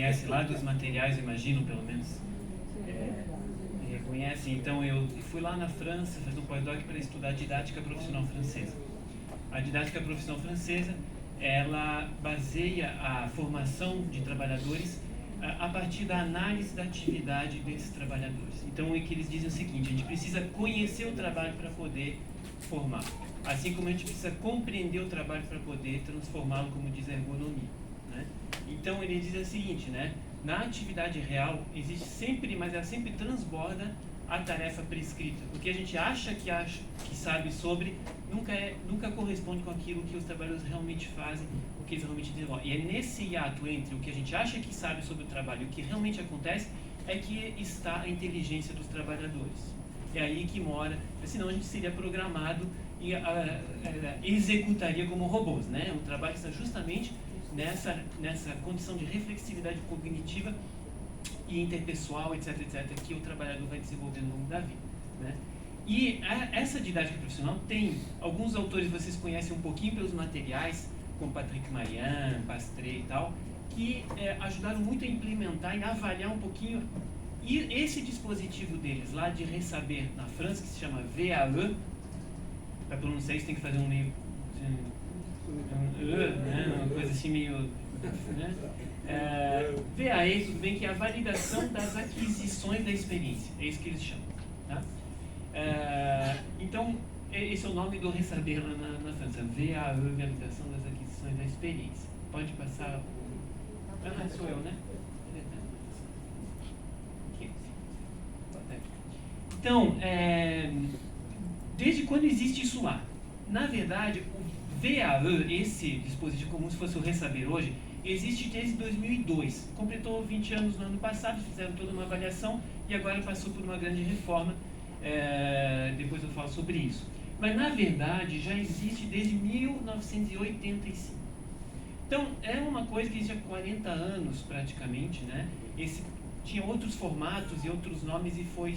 conhece lá dos materiais, imagino, pelo menos. Reconhece. Então, eu fui lá na França, fiz um pós-doc para estudar didática profissional francesa. A didática profissional francesa, ela baseia a formação de trabalhadores a partir da análise da atividade desses trabalhadores. Então, é que eles dizem o seguinte: a gente precisa conhecer o trabalho para poder formar, assim como a gente precisa compreender o trabalho para poder transformá-lo, como diz a ergonomia, né? Então, ele diz o seguinte, né? Na atividade real, existe sempre, mas ela sempre transborda a tarefa prescrita. O que a gente acha que sabe sobre, nunca corresponde com aquilo que os trabalhadores realmente fazem, o que eles realmente desenvolvem. E é nesse hiato entre o que a gente acha que sabe sobre o trabalho e o que realmente acontece, é que está a inteligência dos trabalhadores. É aí que mora, senão a gente seria programado e executaria como robôs, né? O trabalho está justamente nessa condição de reflexividade cognitiva e interpessoal, etc, que o trabalhador vai desenvolver no longo da vida, né? E essa didática profissional tem alguns autores, vocês conhecem um pouquinho pelos materiais, como Patrick Marian, Pastré e tal, que ajudaram muito a implementar e avaliar um pouquinho. E esse dispositivo deles lá de Ressaber na França, que se chama VAE, para pronunciar isso tem que fazer um meio né, uma coisa assim meio, né? VAE, tudo bem, que é a validação das aquisições da experiência, é isso que eles chamam, tá? Então, esse é o nome do Ressaber lá na França, VAE, validação das aquisições da experiência. Pode passar o... sou eu, né? Então, desde quando existe isso lá? Na verdade, o VAE, esse dispositivo como se fosse o Ressaber hoje, existe desde 2002. Completou 20 anos no ano passado, fizeram toda uma avaliação e agora passou por uma grande reforma. Depois eu falo sobre isso. Mas, na verdade, já existe desde 1985. Então, é uma coisa que existe há 40 anos, praticamente, né? Tinha outros formatos e outros nomes e foi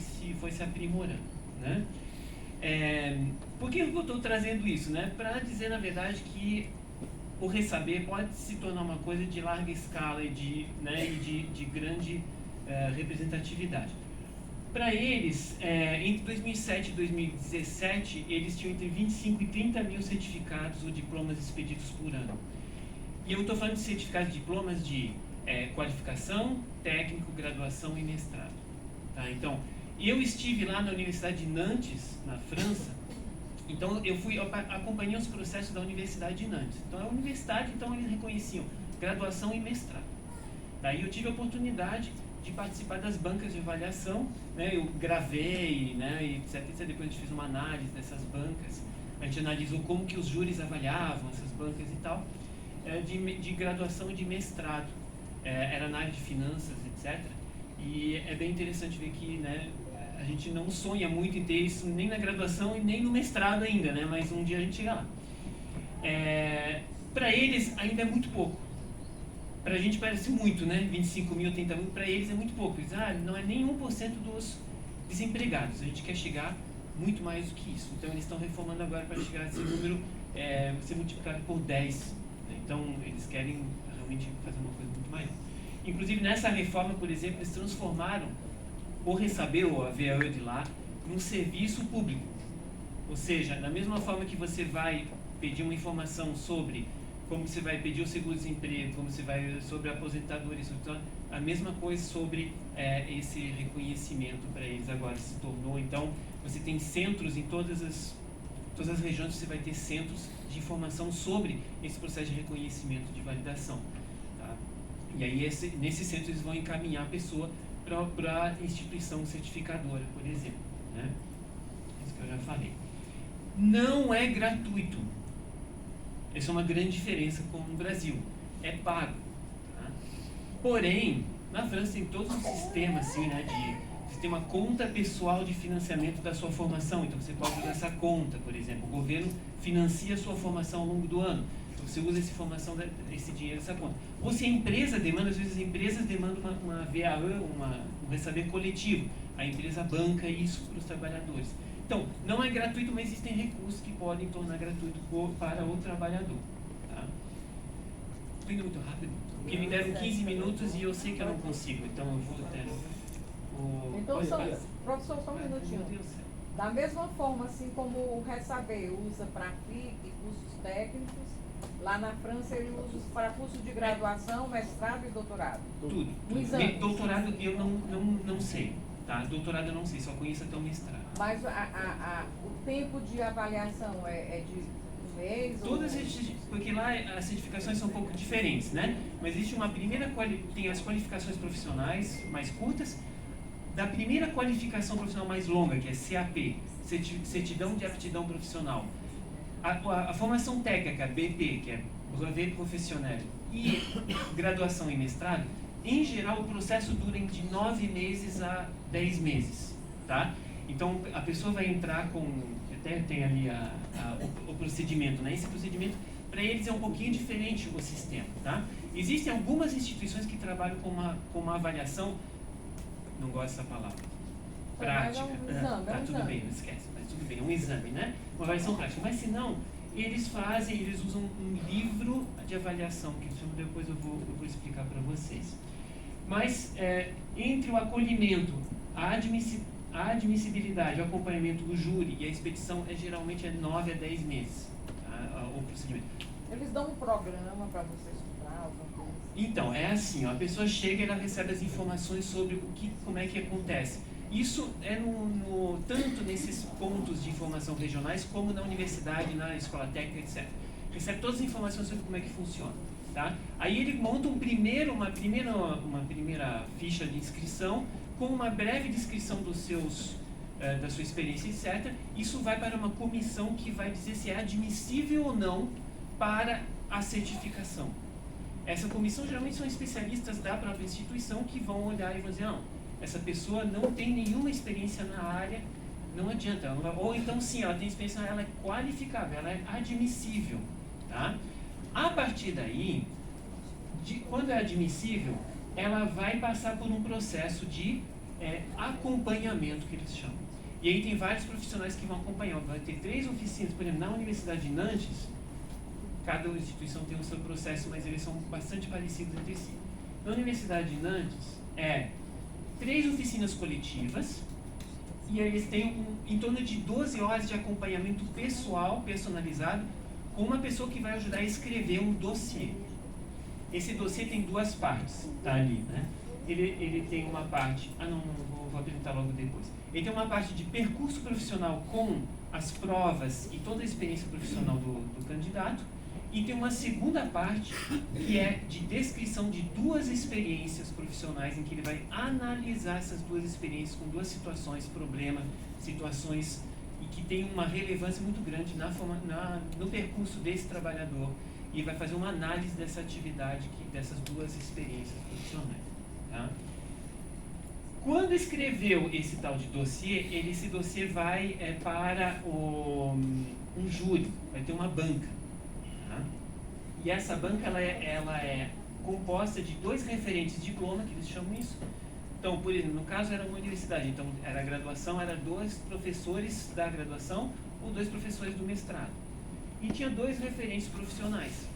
se aprimorando, né? Por que eu estou trazendo isso, né? Para dizer, na verdade, que o Ressaber pode se tornar uma coisa de larga escala e de grande representatividade. Para eles, entre 2007 e 2017, eles tinham entre 25 e 30 mil certificados ou diplomas expedidos por ano. E eu estou falando de certificados e diplomas de qualificação, técnico, graduação e mestrado. Tá? Então, eu estive lá na Universidade de Nantes, na França. Então, eu acompanhei os processos da Universidade de Nantes. Então, a universidade, então, eles reconheciam graduação e mestrado. Daí eu tive a oportunidade de participar das bancas de avaliação, né? Eu gravei, né? E etc. Depois a gente fez uma análise dessas bancas. A gente analisou como que os júris avaliavam essas bancas e tal, de graduação e de mestrado. Era na área de finanças, etc. E é bem interessante ver que, né, a gente não sonha muito em ter isso nem na graduação e nem no mestrado ainda, né? Mas um dia a gente chega lá. Para eles ainda é muito pouco. Para a gente parece muito, né? 25 mil, 30 mil, para eles é muito pouco. Eles, não é nem 1% dos desempregados. A gente quer chegar muito mais do que isso. Então eles estão reformando agora para chegar a esse número ser multiplicado por 10. Né? Então eles querem realmente fazer uma coisa muito maior. Inclusive nessa reforma, por exemplo, eles transformaram o Ressaber, ou a VAE de lá, num serviço público. Ou seja, da mesma forma que você vai pedir uma informação sobre como você vai pedir o seguro-desemprego, como você vai sobre a aposentadoria, a mesma coisa sobre esse reconhecimento para eles agora se tornou. Então, você tem centros em todas as regiões, você vai ter centros de informação sobre esse processo de reconhecimento, de validação. Tá? E aí, nesses centros, eles vão encaminhar a pessoa para a instituição certificadora, por exemplo. Né? Isso que eu já falei. Não é gratuito. Essa é uma grande diferença com o Brasil. É pago. Tá? Porém, na França tem todo um sistema assim, né, você tem uma conta pessoal de financiamento da sua formação. Então você pode usar essa conta, por exemplo. O governo financia a sua formação ao longo do ano. Então você usa esse dinheiro dessa conta. Ou se a empresa demanda, às vezes as empresas demandam uma VAE, um ressaber coletivo. A empresa banca isso para os trabalhadores. Então, não é gratuito, mas existem recursos que podem tornar gratuito para o trabalhador. Tá? Estou indo muito rápido? Porque me deram 15 minutos e eu sei que eu não consigo, então eu vou ter... Então, professor, só um minutinho. Meu Deus do céu. Da mesma forma, assim como o Ressaber usa para FIC e cursos técnicos, lá na França ele usa para cursos de graduação, mestrado e doutorado. Tudo. Um exame. Doutorado eu não sei, tá? Doutorado eu não sei, só conheço até o mestrado. Mas o tempo de avaliação é de um mês? Todas porque lá as certificações são um pouco diferentes, né? Mas existe uma primeira tem as qualificações profissionais mais curtas, da primeira qualificação profissional mais longa, que é CAP, Certidão de Aptidão Profissional. A formação técnica, BP, que é Brevet Professionnel, e graduação e mestrado, em geral o processo dura de 9 meses a 10 meses, tá? Então a pessoa vai entrar com, até tem ali o procedimento, né? Esse procedimento, para eles é um pouquinho diferente o sistema, tá? Existem algumas instituições que trabalham com uma avaliação, não gosto dessa palavra, prática. Mas é um exame, tá, tudo bem, não esquece, mas tudo bem, é um exame, né? Uma avaliação prática. Mas se não, eles usam um livro de avaliação, que depois eu vou explicar para vocês. Mas entre o acolhimento, a admissibilidade, o acompanhamento do júri e a expedição, geralmente é 9 a 10 meses, tá? O procedimento. Eles dão um programa para você estudar, alguma coisa assim? Então, é assim, ó, a pessoa chega e ela recebe as informações sobre como é que acontece. Isso é tanto nesses pontos de informação regionais, como na universidade, na escola técnica, etc. Recebe todas as informações sobre como é que funciona, tá? Aí ele monta uma primeira ficha de inscrição, com uma breve descrição da sua experiência, etc. Isso vai para uma comissão que vai dizer se é admissível ou não para a certificação. Essa comissão geralmente são especialistas da própria instituição que vão olhar e vão dizer, não, essa pessoa não tem nenhuma experiência na área, não adianta. Ou então sim, ela tem experiência, ela é qualificável, ela é admissível, tá? A partir daí, quando é admissível, ela vai passar por um processo de acompanhamento, que eles chamam. E aí tem vários profissionais que vão acompanhar. Vai ter 3 oficinas, por exemplo, na Universidade de Nantes, cada instituição tem o seu processo, mas eles são bastante parecidos entre si. Na Universidade de Nantes, 3 oficinas coletivas, e eles têm em torno de 12 horas de acompanhamento pessoal, personalizado, com uma pessoa que vai ajudar a escrever um dossiê. Esse dossiê tem 2 partes, tá ali, né? Ele tem uma parte, vou apresentar logo depois. Ele tem uma parte de percurso profissional com as provas e toda a experiência profissional do candidato, e tem uma segunda parte que é de descrição de 2 experiências profissionais, em que ele vai analisar essas 2 experiências com 2 situações, situações e que tem uma relevância muito grande no percurso desse trabalhador, e vai fazer uma análise dessa atividade, dessas 2 experiências profissionais. Tá? Quando escreveu esse tal de dossiê, esse dossiê vai para um júri, vai ter uma banca. Tá? E essa banca ela é composta de 2 referentes de diploma, que eles chamam isso. Então, por exemplo, no caso era uma universidade, então era a graduação, era 2 professores da graduação ou 2 professores do mestrado. E tinha 2 referentes profissionais.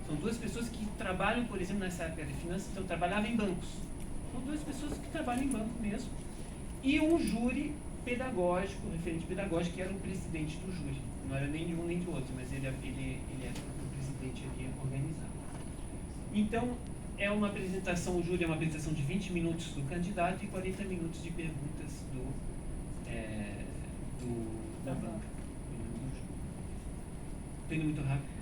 São 2 pessoas que trabalham, por exemplo, nessa época de finanças, então trabalhavam em bancos. São 2 pessoas que trabalham em banco mesmo. E um júri pedagógico, um referente pedagógico, que era o presidente do júri. Não era nem de um nem de outro, mas ele era o presidente ali organizado. Então, é uma apresentação, o júri é uma apresentação de 20 minutos do candidato e 40 minutos de perguntas da banca. Estou indo muito rápido.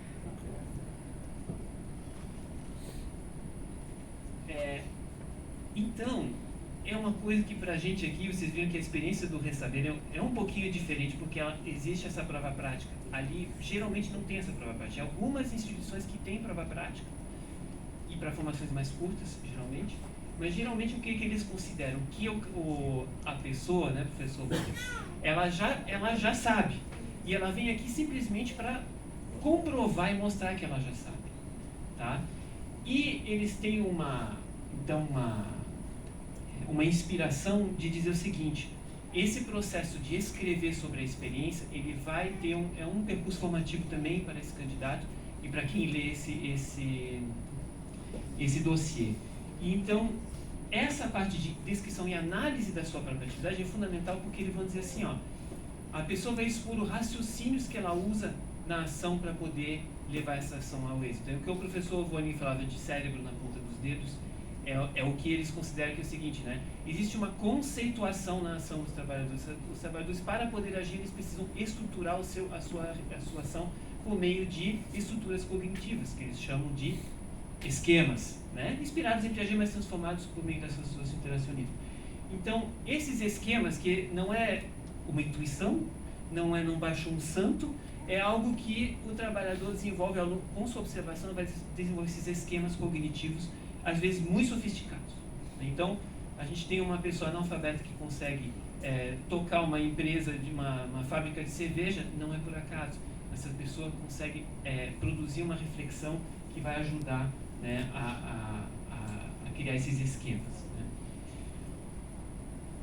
Então, é uma coisa que pra gente aqui, vocês viram que a experiência do Ressaber é um pouquinho diferente, porque existe essa prova prática. Ali, geralmente não tem essa prova prática. Algumas instituições que têm prova prática, e para formações mais curtas, geralmente, mas geralmente o que eles consideram? Que a pessoa, né, professor, ela já sabe, e ela vem aqui simplesmente para comprovar e mostrar que ela já sabe, tá? E eles têm uma inspiração de dizer o seguinte: esse processo de escrever sobre a experiência, ele vai ter um percurso formativo também para esse candidato e para quem lê esse dossiê. E então, essa parte de descrição e análise da sua própria atividade é fundamental, porque eles vão dizer assim, ó, a pessoa vai expor os raciocínios que ela usa na ação para poder levar essa ação ao êxito. Então, o que o professor Voni falava de cérebro na ponta dos dedos é o que eles consideram que é o seguinte, né? Existe uma conceituação na ação dos trabalhadores. Os trabalhadores, para poder agir, eles precisam estruturar a sua ação por meio de estruturas cognitivas, que eles chamam de esquemas, né? Inspirados em Piaget, mas transformados por meio dessas suas interacionismo. Então, esses esquemas, que não é uma intuição, não baixou um santo, é algo que o trabalhador desenvolve com sua observação, vai desenvolver esses esquemas cognitivos, às vezes muito sofisticados. Então, a gente tem uma pessoa analfabeta que consegue tocar uma empresa de uma fábrica de cerveja, não é por acaso. Essa pessoa consegue produzir uma reflexão que vai ajudar, né, a criar esses esquemas, né?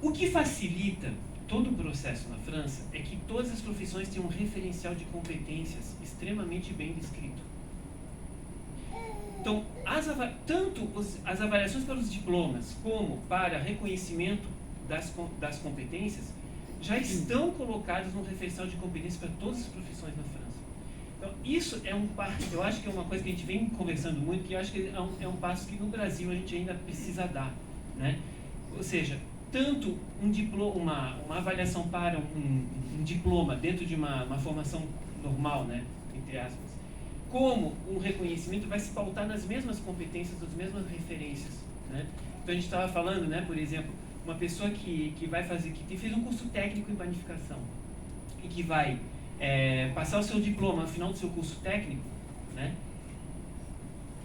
O que facilita todo o processo na França é que todas as profissões têm um referencial de competências extremamente bem descrito. Então, tanto as avaliações para os diplomas como para reconhecimento das competências já estão colocadas no referencial de competências para todas as profissões na França. Então, isso eu acho que é uma coisa que a gente vem conversando muito, que eu acho que é um passo que no Brasil a gente ainda precisa dar, né? Ou seja, tanto uma avaliação para um diploma dentro de uma formação normal, né, entre aspas, como um reconhecimento vai se pautar nas mesmas competências, nas mesmas referências, né? Então a gente estava falando, né, por exemplo, uma pessoa que fez um curso técnico em panificação e que vai passar o seu diploma no final do seu curso técnico, né?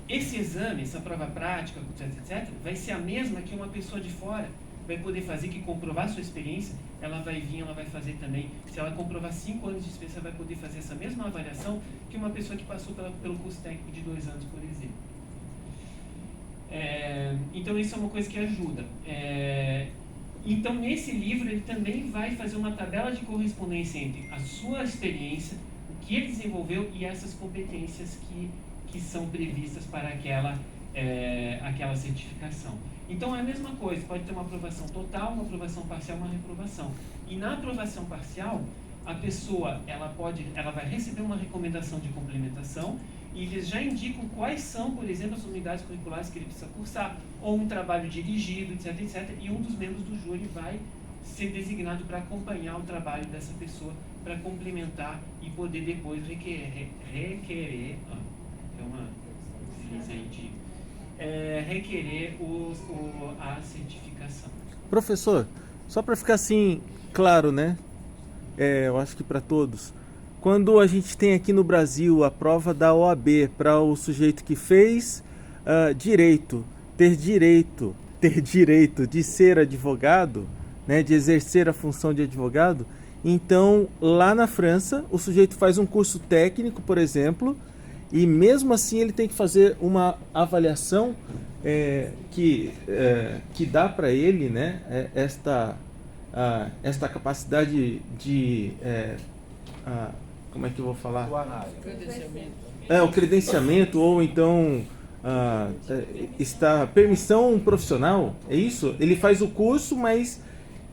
Esse exame, essa prova prática, etc., vai ser a mesma que uma pessoa de fora vai poder fazer, que comprovar sua experiência, ela vai fazer também. Se ela comprovar 5 anos de experiência, ela vai poder fazer essa mesma avaliação que uma pessoa que passou pelo curso técnico de 2 anos, por exemplo. Então, isso é uma coisa que ajuda. Então, nesse livro, ele também vai fazer uma tabela de correspondência entre a sua experiência, o que ele desenvolveu e essas competências que são previstas para aquela certificação. Então é a mesma coisa, pode ter uma aprovação total, uma aprovação parcial, uma reprovação. E na aprovação parcial, a pessoa ela vai receber uma recomendação de complementação e eles já indicam quais são, por exemplo, as unidades curriculares que ele precisa cursar, ou um trabalho dirigido, etc, etc. E um dos membros do júri vai ser designado para acompanhar o trabalho dessa pessoa, para complementar e poder depois requerer a certificação. Professor, só para ficar assim claro, né? Eu acho que para todos. Quando a gente tem aqui no Brasil a prova da OAB para o sujeito que fez ter direito de ser advogado, né, de exercer a função de advogado, então lá na França o sujeito faz um curso técnico, por exemplo, e mesmo assim ele tem que fazer uma avaliação que dá para ele, né, esta capacidade de como é que eu vou falar? O credenciamento, ou então permissão profissional, é isso? Ele faz o curso, mas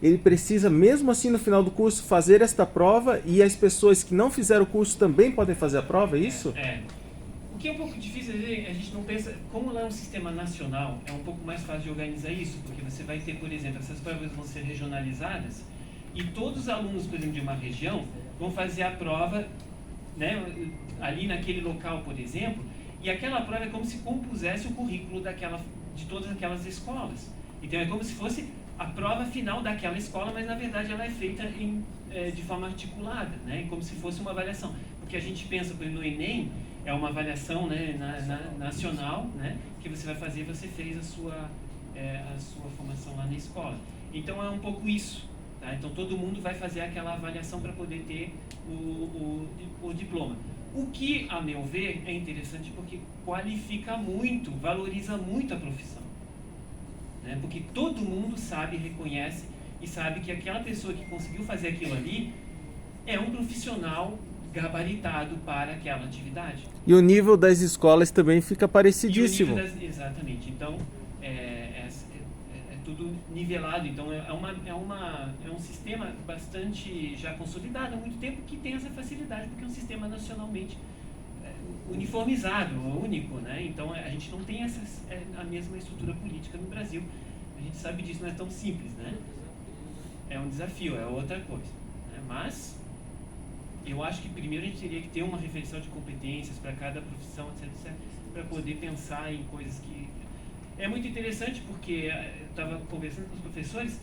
ele precisa, mesmo assim, no final do curso, fazer esta prova, e as pessoas que não fizeram o curso também podem fazer a prova, é isso? O que é um pouco difícil, a gente não pensa, como lá é um sistema nacional, é um pouco mais fácil de organizar isso, porque você vai ter, por exemplo, essas provas vão ser regionalizadas, e todos os alunos, por exemplo, de uma região, vão fazer a prova, né, ali naquele local, por exemplo, e aquela prova é como se compusesse o currículo de todas aquelas escolas. Então é como se fosse a prova final daquela escola, mas na verdade ela é feita de forma articulada, né, como se fosse uma avaliação. Porque a gente pensa, por exemplo, no Enem, é uma avaliação, né, nacional, né, que você vai fazer, você fez a sua formação lá na escola. Então é um pouco isso. Tá? Então todo mundo vai fazer aquela avaliação para poder ter o diploma. O que, a meu ver, é interessante porque qualifica muito, valoriza muito a profissão. Né? Porque todo mundo sabe, reconhece e sabe que aquela pessoa que conseguiu fazer aquilo ali é um profissional gabaritado para aquela atividade. E o nível das escolas também fica parecidíssimo. Exatamente. Então, é tudo nivelado. Então, é um sistema bastante já consolidado há muito tempo que tem essa facilidade, porque é um sistema nacionalmente uniformizado, único, né? Então, a gente não tem a mesma estrutura política no Brasil. A gente sabe disso, não é tão simples, né? É um desafio, é outra coisa, né? Mas eu acho que primeiro a gente teria que ter uma refeição de competências para cada profissão, etc, para poder pensar em coisas que... É muito interessante porque eu estava conversando com os professores,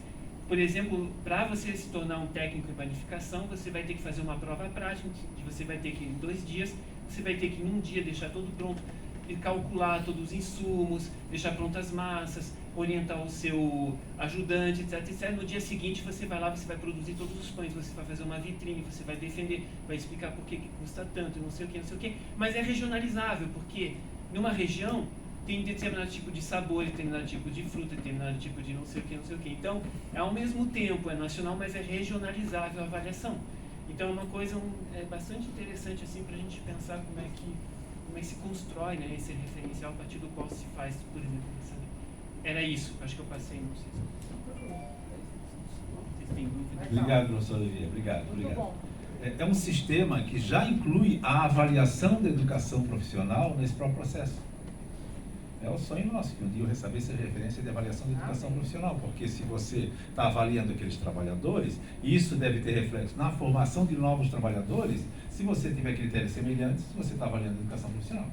por exemplo, para você se tornar um técnico em panificação, você vai ter que fazer uma prova prática, que você vai ter que, em 2 dias, você vai ter que, em um dia, deixar tudo pronto, e calcular todos os insumos, deixar prontas as massas, orientar o seu ajudante, etc. No dia seguinte, você vai lá, você vai produzir todos os pães, você vai fazer uma vitrine, você vai defender, vai explicar por que custa tanto, não sei o que. Mas é regionalizável, porque numa região tem determinado tipo de sabor, determinado tipo de fruta, determinado tipo de não sei o que. Então, ao mesmo tempo é nacional, mas é regionalizável a avaliação. Então, é uma coisa bastante interessante assim, para a gente pensar como é que se constrói, né, esse referencial a partir do qual se faz, por exemplo, era isso, acho que eu passei, não sei se vocês têm dúvida. Obrigado, professor Olivier, obrigado. Muito bom. É um sistema que já inclui a avaliação da educação profissional nesse próprio processo. É o sonho nosso, que um dia o Ressaber seja referência de avaliação da educação profissional, porque se você está avaliando aqueles trabalhadores, isso deve ter reflexo na formação de novos trabalhadores, se você tiver critérios semelhantes, você está avaliando a educação profissional.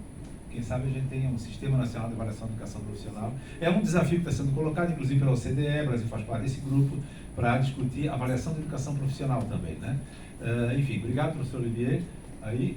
Quem sabe a gente tenha um Sistema Nacional de Avaliação da Educação Profissional. É um desafio que está sendo colocado, inclusive pela OCDE, o Brasil faz parte desse grupo, para discutir a avaliação da educação profissional também, né? Enfim, obrigado, professor Olivier. Aí...